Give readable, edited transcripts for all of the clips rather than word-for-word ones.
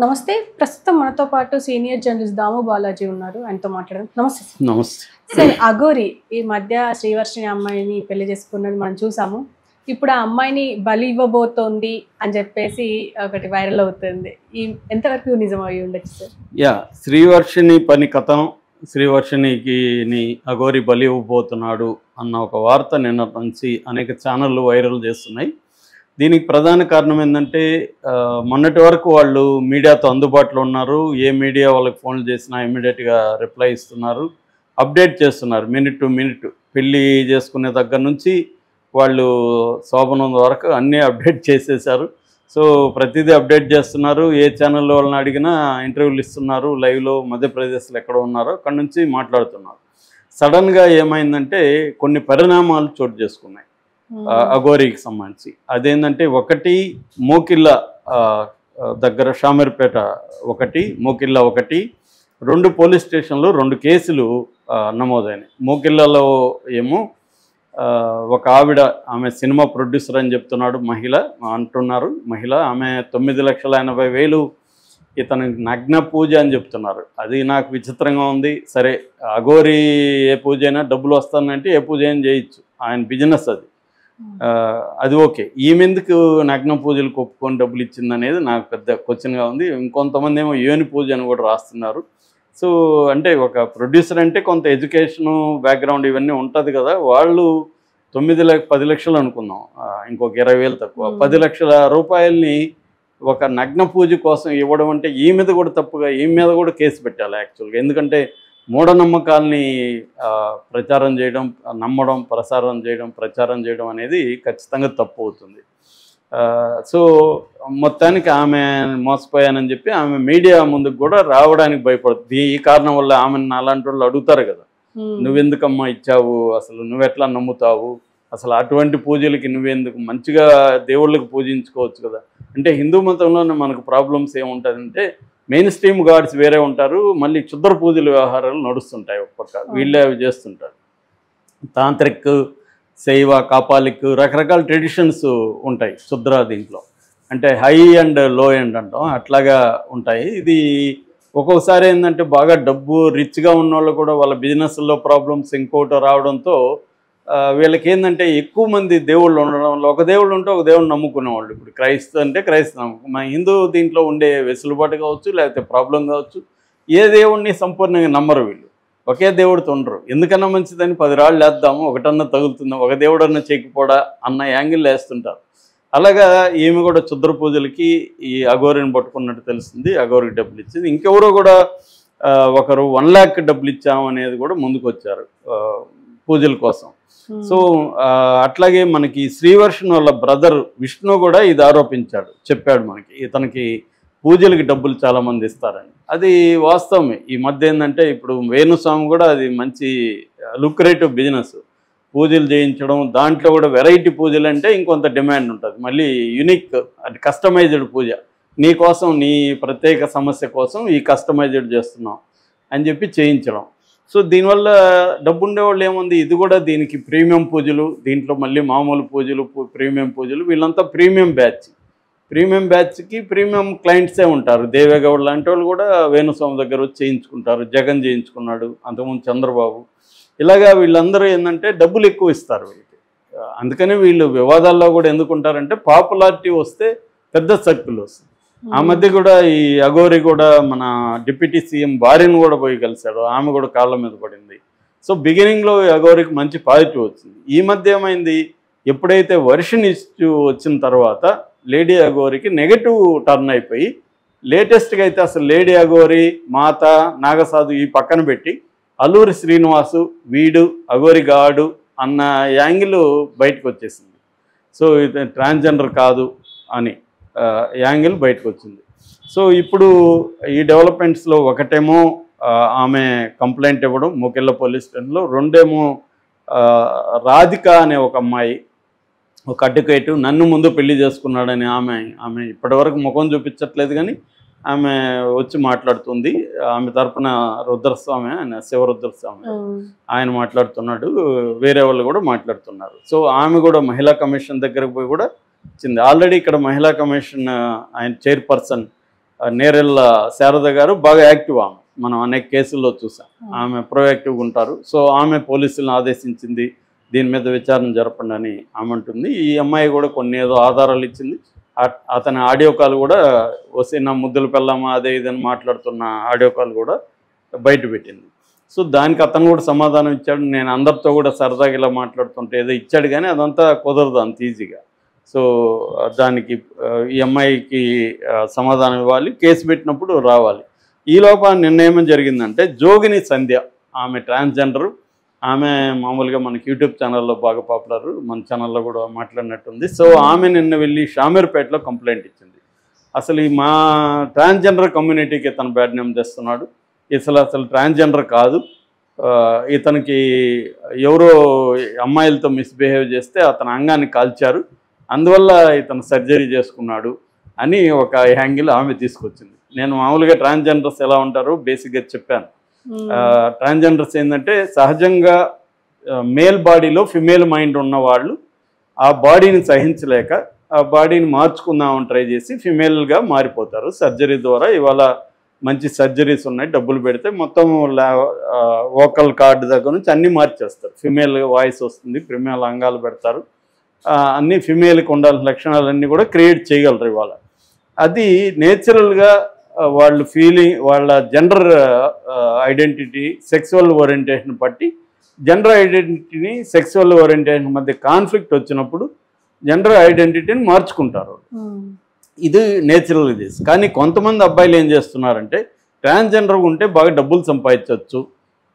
నమస్తే. ప్రస్తుతం మనతో పాటు సీనియర్ జర్నలిస్ట్ దాము బాలాజీ ఉన్నారు. ఆయనతో మాట్లాడదాం. నమస్తే సార్. నమస్తే సార్, అఘోరి ఈ మధ్య శ్రీవర్షిని అమ్మాయిని పెళ్లి చేసుకున్నది మనం చూసాము. ఇప్పుడు ఆ అమ్మాయిని బలి ఇవ్వబోతోంది అని చెప్పేసి ఒకటి వైరల్ అవుతుంది. ఈ ఎంతవరకు నిజం అయి ఉండొచ్చు సార్? శ్రీవర్షిని పని కథనం, శ్రీవర్షినికి అఘోరి బలి ఇవ్వబోతున్నాడు అన్న ఒక వార్త నిన్న నుంచి అనేక ఛానళ్ళు వైరల్ చేస్తున్నాయి. దీనికి ప్రధాన కారణం ఏంటంటే మొన్నటి వరకు వాళ్ళు మీడియాతో అందుబాటులో ఉన్నారు. ఏ మీడియా వాళ్ళకి ఫోన్లు చేసినా ఇమ్మీడియట్గా రిప్లై ఇస్తున్నారు, అప్డేట్ చేస్తున్నారు. మినిట్ టు మినిట్ పెళ్ళి చేసుకునే దగ్గర నుంచి వాళ్ళు శోభనం వరకు అన్నీ అప్డేట్ చేసేసారు. సో ప్రతిదీ అప్డేట్ చేస్తున్నారు. ఏ ఛానల్లో వాళ్ళని అడిగినా ఇంటర్వ్యూలు ఇస్తున్నారు. లైవ్లో మధ్యప్రదేశ్లో ఎక్కడ ఉన్నారో అక్కడ నుంచి మాట్లాడుతున్నారు. సడన్గా ఏమైందంటే కొన్ని పరిణామాలు చోటు చేసుకున్నాయి అఘోరికి సంబంధించి. అదేంటంటే ఒకటి మోకిళ్ళ దగ్గర షామీర్పేట ఒకటి, మోకిళ్ళ ఒకటి, 2 పోలీస్ స్టేషన్లు 2 కేసులు నమోదైనాయి. మోకిళ్ళలో ఏమో ఒక ఆవిడ, ఆమె సినిమా ప్రొడ్యూసర్ అని చెప్తున్నాడు, మహిళ, ఆమె 9,80,000 ఇతనికి నగ్న పూజ అని చెప్తున్నారు. అది నాకు విచిత్రంగా ఉంది. సరే, అఘోరి ఏ పూజ అయినా డబ్బులు వస్తానంటే ఏ పూజ అయినా చేయొచ్చు, ఆయన బిజినెస్ అది ఓకే. ఈమెందుకు నగ్న పూజలకు ఒప్పుకొని డబ్బులు ఇచ్చింది అనేది నాకు పెద్ద క్వశ్చన్గా ఉంది. ఇంకొంతమంది ఏమో యోని పూజ అని కూడా రాస్తున్నారు. సో అంటే ఒక ప్రొడ్యూసర్ అంటే కొంత ఎడ్యుకేషను బ్యాక్గ్రౌండ్ ఇవన్నీ ఉంటుంది కదా. వాళ్ళు 10 లక్షలు అనుకుందాం, ఇంకొక 20,000 తక్కువ, 10 లక్షల రూపాయలని ఒక నగ్న పూజ కోసం ఇవ్వడం అంటే ఈ మీద కూడా తప్పుగా, ఈ మీద కూడా కేసు పెట్టాలి యాక్చువల్గా. ఎందుకంటే మూఢనమ్మకాల్ని ప్రచారం చేయడం, నమ్మడం, ప్రచారం చేయడం అనేది ఖచ్చితంగా తప్పు అవుతుంది. సో మొత్తానికి ఆమె మోసపోయానని చెప్పి ఆమె మీడియా ముందుకు కూడా రావడానికి భయపడుతుంది. ఈ కారణం వల్ల ఆమెను అలాంటి వాళ్ళు అడుగుతారు కదా, నువ్వెందుకమ్మా ఇచ్చావు, అసలు నువ్వెట్లా నమ్ముతావు, అసలు అటువంటి పూజలకి నువ్వెందుకు, మంచిగా దేవుళ్ళకి పూజించుకోవచ్చు కదా. అంటే హిందూ మతంలోనే మనకు ప్రాబ్లమ్స్ ఏముంటుందంటే మెయిన్ స్ట్రీమ్ గాడ్స్ వేరే ఉంటారు, మళ్ళీ క్షుద్ర పూజల వ్యవహారాలు నడుస్తుంటాయి. ఒక పక్క వీళ్ళే అవి చేస్తుంటారు. తాంత్రిక్, శైవ, కాపాలిక్ రకరకాల ట్రెడిషన్స్ ఉంటాయి క్షుద్ర దీంట్లో. అంటే హై అండ్ లో ఎండ్ అంటాం, అట్లాగా ఉంటాయి. ఇది ఒక్కొక్కసారి ఏంటంటే బాగా డబ్బు రిచ్గా ఉన్న వాళ్ళు కూడా వాళ్ళ బిజినెస్లో ప్రాబ్లమ్స్ ఇంకోటి రావడంతో వీళ్ళకి ఏంటంటే ఎక్కువ మంది దేవుళ్ళు ఉండడం వల్ల, ఒక దేవుళ్ళు ఉంటే ఒక దేవుడు నమ్ముకునేవాళ్ళు. ఇప్పుడు క్రైస్తవ అంటే క్రైస్తవ నమ్మకం, మన హిందూ దీంట్లో ఉండే వెసులుబాటు కావచ్చు, లేకపోతే ప్రాబ్లం కావచ్చు, ఏ దేవుడిని సంపూర్ణంగా నమ్మరు వీళ్ళు. ఒకే దేవుడితో ఉండరు. ఎందుకన్నా మంచిదని 10 రాళ్ళు వేద్దాము, ఒకటన్నా తగులుతుందా, ఒక దేవుడన్నా చెక్కిపోడా అన్న యాంగిల్ వేస్తుంటారు. అలాగా ఈమె కూడా క్షుద్ర పూజలకి ఈ అఘోరిని పట్టుకున్నట్టు తెలుస్తుంది. అఘోరికి డబ్బులు ఇచ్చింది. ఇంకెవరో కూడా ఒకరు 1 lakh డబ్బులు ఇచ్చాము అనేది కూడా ముందుకు వచ్చారు పూజల కోసం. సో అట్లాగే మనకి శ్రీవర్షిని వాళ్ళ బ్రదర్ విష్ణు కూడా ఇది ఆరోపించాడు, చెప్పాడు మనకి, ఇతనికి పూజలకి డబ్బులు చాలామంది ఇస్తారని. అది వాస్తవమే. ఈ మధ్య ఏంటంటే ఇప్పుడు వేణుస్వామి కూడా అది మంచి లుక్రేటివ్ బిజినెస్, పూజలు చేయించడం. దాంట్లో కూడా వెరైటీ పూజలు అంటే ఇంకొంత డిమాండ్ ఉంటుంది. మళ్ళీ యూనిక్, అది కస్టమైజ్డ్ పూజ, నీ కోసం, నీ ప్రత్యేక సమస్య కోసం ఈ కస్టమైజ్డ్ చేస్తున్నాం అని చెప్పి చేయించడం. సో దీనివల్ల డబ్బు ఉండేవాళ్ళు ఏముంది, ఇది కూడా దీనికి ప్రీమియం పూజలు, దీంట్లో మళ్ళీ మామూలు పూజలు, ప్రీమియం పూజలు, వీళ్ళంతా ప్రీమియం బ్యాచ్కి ప్రీమియం క్లయింట్సే ఉంటారు. దేవేగౌడ్ లాంటి వాళ్ళు కూడా వేణుస్వామి దగ్గర వచ్చి చేయించుకుంటారు. జగన్ చేయించుకున్నాడు, అంతకుముందు చంద్రబాబు. ఇలాగా వీళ్ళందరూ ఏంటంటే డబ్బులు ఎక్కువ ఇస్తారు వీళ్ళకి. అందుకని వీళ్ళు వివాదాల్లో కూడా ఎందుకుంటారంటే పాపులారిటీ వస్తే పెద్ద సర్కిల్ వస్తుంది. ఆ మధ్య కూడా ఈ అఘోరి కూడా మన డిప్యూటీ సీఎం భార్యను కూడా పోయి కలిశాడు, ఆమె కూడా కాళ్ళ మీద పడింది. సో బిగినింగ్లో అఘోరికి మంచి పాజిటివ్ వచ్చింది. ఈ మధ్య ఏమైంది, ఎప్పుడైతే వర్షిని ఇష్యూ వచ్చిన తర్వాత లేడీ అఘోరికి నెగటివ్ టర్న్ అయిపోయి, లేటెస్ట్గా అయితే అసలు లేడీ అఘోరి, మాత, నాగసాధు ఈ పక్కన పెట్టి అల్లూరి శ్రీనివాసు వీడు అఘోరి గాడు అన్న యాంగిల్ బయటకు వచ్చేసింది. సో ఇది ట్రాన్స్జెండర్ కాదు అని యాంగిల్ బయటకు వచ్చింది. సో ఇప్పుడు ఈ డెవలప్మెంట్స్లో ఒకటేమో ఆమె కంప్లైంట్ ఇవ్వడం మోకెళ్ళ పోలీస్ స్టేషన్లో, రెండేమో రాధిక అనే ఒక అమ్మాయి, ఒక అడ్వకేటు, నన్ను ముందు పెళ్లి చేసుకున్నాడని ఆమె ఇప్పటివరకు ముఖం చూపించట్లేదు కానీ ఆమె వచ్చి మాట్లాడుతుంది. ఆమె తరపున రుద్రస్వామి, ఆయన శివరుద్రస్వామి, ఆయన మాట్లాడుతున్నాడు, వేరే వాళ్ళు కూడా మాట్లాడుతున్నారు. సో ఆమె కూడా మహిళా కమిషన్ దగ్గరకు పోయి కూడా వచ్చింది. ఆల్రెడీ ఇక్కడ మహిళా కమిషన్ ఆయన చైర్పర్సన్ నేరెళ్ళ శారద గారు బాగా యాక్టివ్. ఆమె మనం అనేక కేసుల్లో చూసాం, ఆమె ప్రొయాక్టివ్గా ఉంటారు. సో ఆమె పోలీసులను ఆదేశించింది దీని మీద విచారణ జరపండి అని ఆమె అంటుంది. ఈ అమ్మాయి కూడా కొన్ని ఏదో ఆధారాలు ఇచ్చింది. అతని ఆడియో కాల్ కూడా వసిన ముద్దులు పెళ్ళామా అదే ఇదని మాట్లాడుతున్న ఆడియో కాల్ కూడా బయట పెట్టింది. సో దానికి అతను కూడా సమాధానం ఇచ్చాడు. నేను అందరితో కూడా సరదాగా ఇలా మాట్లాడుతుంటే ఏదో ఇచ్చాడు, కానీ అదంతా కుదరదు అంత ఈజీగా. సో దానికి ఈ అమ్మాయికి సమాధానం ఇవ్వాలి, కేసు పెట్టినప్పుడు రావాలి. ఈలోప నిన్న ఏమని జరిగిందంటే, జోగిని సంధ్య, ఆమె ట్రాన్స్జెండరు, ఆమె మామూలుగా మనకి యూట్యూబ్ ఛానల్లో బాగా పాపులర్, మన ఛానల్లో కూడా మాట్లాడినట్టుంది. సో ఆమె నిన్న వెళ్ళి షామీర్పేటలో కంప్లైంట్ ఇచ్చింది. అసలు ఈ మా ట్రాన్స్జెండర్ కమ్యూనిటీకి ఇతను బ్యాడ్ నేమ్ తెస్తున్నాడు, అసలు ట్రాన్స్జెండర్ కాదు, ఇతనికి ఎవరో అమ్మాయిలతో మిస్బిహేవ్ చేస్తే అతని అంగాన్ని కాల్చారు, అందువల్ల ఇతను సర్జరీ చేసుకున్నాడు అని ఒక యాంగిల్ ఆమె తీసుకొచ్చింది. నేను మామూలుగా ట్రాన్స్జెండర్స్ ఎలా ఉంటారో బేసిక్గా చెప్పాను. ట్రాన్స్జెండర్స్ ఏంటంటే సహజంగా మేల్ బాడీలో ఫిమేల్ మైండ్ ఉన్న వాళ్ళు ఆ బాడీని సహించలేక ఆ బాడీని మార్చుకుందామని ట్రై చేసి ఫిమేల్గా మారిపోతారు సర్జరీ ద్వారా. ఇవాళ మంచి సర్జరీస్ ఉన్నాయి, డబ్బులు పెడితే మొత్తం వోకల్ కార్డు దగ్గర నుంచి అన్నీ మార్చేస్తారు. ఫిమేల్ వాయిస్ వస్తుంది, ఫిమేల్ అంగాలు పెడతారు, అన్నీ ఫిమేల్కి ఉండాల్సిన లక్షణాలన్నీ కూడా క్రియేట్ చేయగలరు ఇవాళ. అది నేచురల్గా వాళ్ళు ఫీలింగ్, వాళ్ళ జెండర్ ఐడెంటిటీ, సెక్సువల్ ఓరియంటేషన్ బట్టి జెండర్ ఐడెంటిటీని సెక్సువల్ ఓరియంటేషన్ మధ్య కాన్ఫ్లిక్ట్ వచ్చినప్పుడు జెండర్ ఐడెంటిటీని మార్చుకుంటారు. ఇది నేచురల్ ఇది. కానీ కొంతమంది అబ్బాయిలు ఏం చేస్తున్నారంటే, ట్రాన్స్జెండర్ ఉంటే బాగా డబ్బులు సంపాదించవచ్చు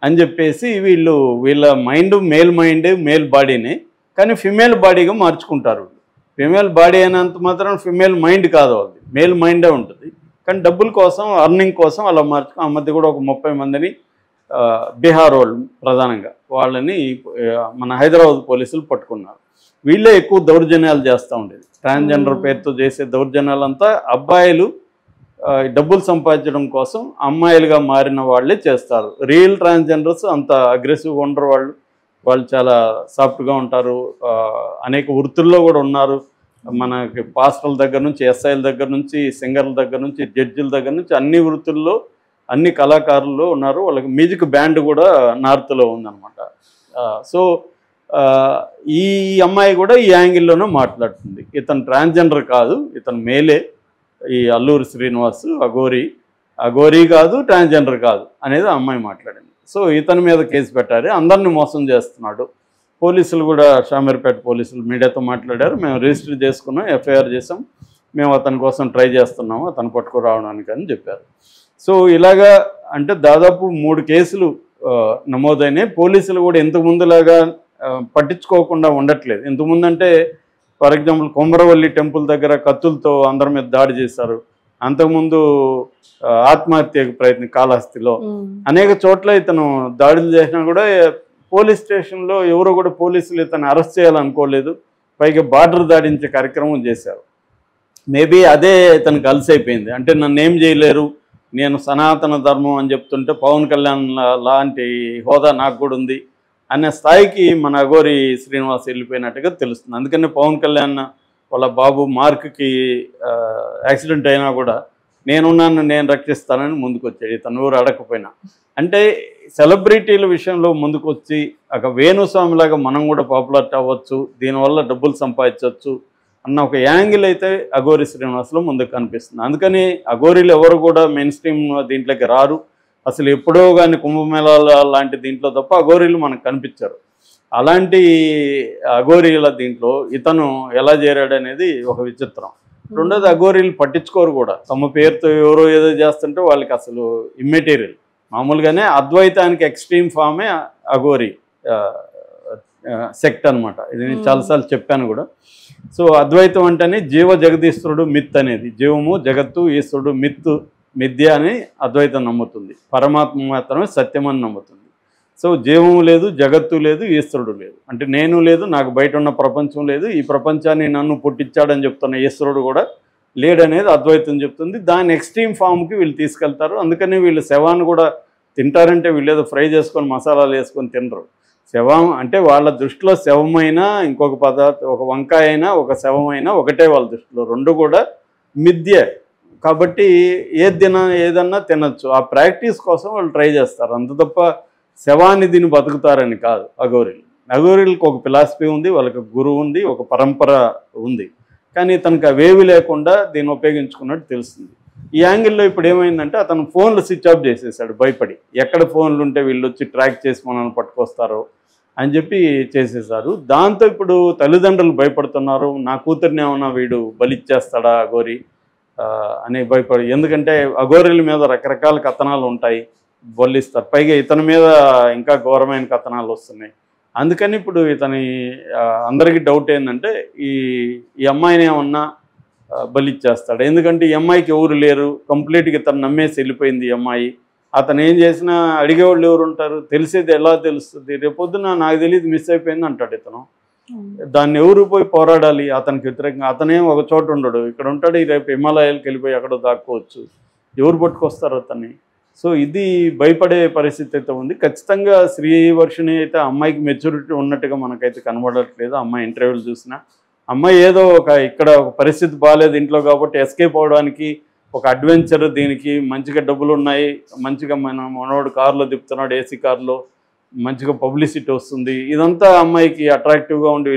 అని చెప్పేసి వీళ్ళ మైండ్ మేల్ బాడీని కానీ ఫిమేల్ బాడీగా మార్చుకుంటారు. ఫిమేల్ బాడీ అయినంత మాత్రం ఫిమేల్ మైండ్ కాదు, అది మేల్ మైండే ఉంటుంది. కానీ డబ్బుల కోసం, అర్నింగ్ కోసం అలా మార్చుకుని ఆ మధ్య కూడా ఒక 30 మందిని బీహార్ వాళ్ళు ప్రధానంగా వాళ్ళని మన హైదరాబాద్ పోలీసులు పట్టుకున్నారు. వీళ్ళే ఎక్కువ దౌర్జన్యాలు చేస్తూ ఉండేది. ట్రాన్స్జెండర్ పేరుతో చేసే దౌర్జన్యాలంతా అబ్బాయిలు డబ్బులు సంపాదించడం కోసం అమ్మాయిలుగా మారిన వాళ్ళే చేస్తారు. రియల్ ట్రాన్స్జెండర్స్ అంత అగ్రెసివ్గా ఉండరు, వాళ్ళు చాలా సాఫ్ట్గా ఉంటారు. అనేక వృత్తుల్లో కూడా ఉన్నారు. మనకి పాస్టర్ల దగ్గర నుంచి, ఎస్ఐల దగ్గర నుంచి, సింగర్ల దగ్గర నుంచి, జడ్జిల దగ్గర నుంచి అన్ని వృత్తుల్లో అన్ని కళాకారులు ఉన్నారు. వాళ్ళకి మ్యూజిక్ బ్యాండ్ కూడా నార్త్లో ఉందన్నమాట. సో ఈ అమ్మాయి కూడా ఈ యాంగిల్లోనే మాట్లాడుతుంది. ఇతను ట్రాన్స్జెండర్ కాదు, ఇతను మేలే, ఈ అల్లూరి శ్రీనివాస్ అఘోరీ కాదు, ట్రాన్స్జెండర్ కాదు అనేది ఆ అమ్మాయి మాట్లాడింది. సో ఇతని మీద కేసు పెట్టారు, అందరినీ మోసం చేస్తున్నాడు. పోలీసులు కూడా షామీర్పేట పోలీసులు మీడియాతో మాట్లాడారు, మేము రిజిస్టర్ చేసుకున్నాం, ఎఫ్ఐఆర్ చేసాం, మేము అతని కోసం ట్రై చేస్తున్నాము అతను పట్టుకురావడానికి అని చెప్పారు. సో ఇలాగా అంటే దాదాపు 3 కేసులు నమోదైనాయి. పోలీసులు కూడా ఇంతకుముందులాగా పట్టించుకోకుండా ఉండట్లేదు. ఇంతకుముందు అంటే ఫర్ ఎగ్జాంపుల్ కొమరవల్లి టెంపుల్ దగ్గర కత్తులతో అందరి మీద దాడి చేశారు. అంతకుముందు ఆత్మహత్యకు ప్రయత్నం కాళహస్తిలో అనేక చోట్ల ఇతను దాడులు చేసినా కూడా పోలీస్ స్టేషన్లో ఎవరో కూడా పోలీసులు ఇతను అరెస్ట్ చేయాలనుకోలేదు. పైగా బార్డర్ దాడించే కార్యక్రమం చేశారు. మేబీ అదే ఇతనికి అలసైపోయింది. అంటే నన్ను ఏం చేయలేరు, నేను సనాతన ధర్మం అని చెప్తుంటే పవన్ కళ్యాణ్ లాంటి హోదా నాకు కూడా ఉంది అనే స్థాయికి మన అఘోరీ శ్రీనివాస్ వెళ్ళిపోయినట్టుగా తెలుస్తుంది. అందుకని పవన్ కళ్యాణ్ వాళ్ళ బాబు మార్క్కి యాక్సిడెంట్ అయినా కూడా నేనున్నాను, నేను రక్షిస్తానని ముందుకు వచ్చాడు, ఇతను ఊరు అడగకపోయినా. అంటే సెలబ్రిటీల విషయంలో ముందుకు వచ్చి ఒక వేణుస్వామిలాగా మనం కూడా పాపులర్ అవ్వచ్చు, దీనివల్ల డబ్బులు సంపాదించవచ్చు అన్న ఒక యాంగిల్ అయితే అఘోరీ శ్రీనివాస్లో ముందుకు కనిపిస్తుంది. అందుకని అఘోరీలు ఎవరు కూడా మెయిన్ స్ట్రీమ్ దీంట్లోకి రారు. అసలు ఎప్పుడో కానీ కుంభమేళాల లాంటి దీంట్లో తప్ప అఘోరీలు మనకు కనిపించారు. అలాంటి అఘోరీల దీంట్లో ఇతను ఎలా చేరాడు అనేది ఒక విచిత్రం. రెండోది అఘోరీలు పట్టించుకోరు కూడా, తమ పేరుతో ఎవరో ఏదో చేస్తుంటే వాళ్ళకి అసలు ఇమ్మెటీరియల్. మామూలుగానే అద్వైతానికి ఎక్స్ట్రీమ్ ఫామే అఘోరీ సెక్ట్ అనమాట. ఇది నేను చాలాసార్లు చెప్పాను కూడా. సో అద్వైతం అంటేనే జీవ జగదీశ్వరుడు మిత్ అనేది, జీవము జగత్తు ఈశ్వరుడు మిథ్య అని అద్వైతం నమ్ముతుంది. పరమాత్మ మాత్రమే సత్యం అని నమ్ముతుంది. సో జీవము లేదు, జగత్తు లేదు, ఈశ్వరుడు లేదు. అంటే నేను లేదు, నాకు బయట ఉన్న ప్రపంచం లేదు, ఈ ప్రపంచాన్ని నన్ను పుట్టించాడని చెప్తున్న ఈశ్వరుడు కూడా లేడనేది అద్వైతం చెప్తుంది. దాని ఎక్స్ట్రీమ్ ఫామ్కి వీళ్ళు తీసుకెళ్తారు. అందుకని వీళ్ళు శవాన్ని కూడా తింటారంటే వీళ్ళు ఏదో ఫ్రై చేసుకొని మసాలాలు వేసుకొని తినరు. శవం అంటే వాళ్ళ దృష్టిలో శవమైనా ఇంకొక పదార్థం, ఒక వంకాయ అయినా ఒక శవమైనా ఒకటే వాళ్ళ దృష్టిలో. రెండు కూడా మిథ్య, కాబట్టి ఏదన్నా తినచ్చు. ఆ ప్రాక్టీస్ కోసం వాళ్ళు ట్రై చేస్తారు. అంత తప్ప శవాన్ని దీన్ని బతుకుతారని కాదు అఘోరీలు. అఘోరీలకు ఒక ఫిలాసఫీ ఉంది, వాళ్ళకి గురువు ఉంది, ఒక పరంపర ఉంది. కానీ తనకు అవేవి లేకుండా దీన్ని ఉపయోగించుకున్నట్టు తెలుస్తుంది. ఈ యాంగిల్లో ఇప్పుడు ఏమైందంటే అతను ఫోన్లు స్విచ్ ఆఫ్ చేసేసాడు భయపడి. ఎక్కడ ఫోన్లు ఉంటే వీళ్ళు వచ్చి ట్రాక్ చేసి మనల్ని పట్టుకొస్తారో అని చెప్పి చేసేసారు. దాంతో ఇప్పుడు తల్లిదండ్రులు భయపడుతున్నారు, నా కూతుర్ని ఏమన్నా వీడు బలిచ్చేస్తాడా అఘోరి అని భయపడి. ఎందుకంటే అఘోరీల మీద రకరకాల కథనాలు ఉంటాయి, బలిస్తారు. పైగా ఇతని మీద ఇంకా ఘోరమైన కథనాలు వస్తున్నాయి. అందుకని ఇప్పుడు అందరికీ డౌట్ ఏంటంటే ఈ అమ్మాయిని ఏమన్నా బలిచ్చేస్తాడు. ఎందుకంటే ఈ అమ్మాయికి ఎవరు లేరు, కంప్లీట్గా ఇతను నమ్మేసి వెళ్ళిపోయింది ఈ అమ్మాయి. అతను ఏం చేసినా అడిగేవాళ్ళు ఎవరు ఉంటారు, తెలిసేది ఎలా తెలుస్తుంది? రేపొద్దున నాకు తెలియదు మిస్ అయిపోయింది అంటాడు ఇతను. దాన్ని ఎవరు పోయి పోరాడాలి అతనికి వ్యతిరేకంగా? అతనేం ఒక చోట ఉండడు, ఇక్కడ ఉంటాడు. రేపు హిమాలయాలకు వెళ్ళిపోయి ఎక్కడో దాక్కోవచ్చు. ఎవరు పట్టుకొస్తారు అతన్ని? సో ఇది భయపడే పరిస్థితి అయితే ఉంది. ఖచ్చితంగా శ్రీవర్షిణి అయితే అమ్మాయికి మెచ్యూరిటీ ఉన్నట్టుగా మనకైతే కనబడట్లేదు. అమ్మాయి ఇంటర్వ్యూలు చూసినా అమ్మాయి ఏదో ఇక్కడ ఒక పరిస్థితి బాగాలేదు ఇంట్లో కాబట్టి ఎస్కేప్ అవడానికి ఒక అడ్వెంచర్, దీనికి మంచిగా డబ్బులు ఉన్నాయి, మంచిగా మనోడు కారులో తిప్పుతున్నాడు, ఏసీ కారులో, మంచిగా పబ్లిసిటీ వస్తుంది, ఇదంతా అమ్మాయికి అట్రాక్టివ్గా ఉండి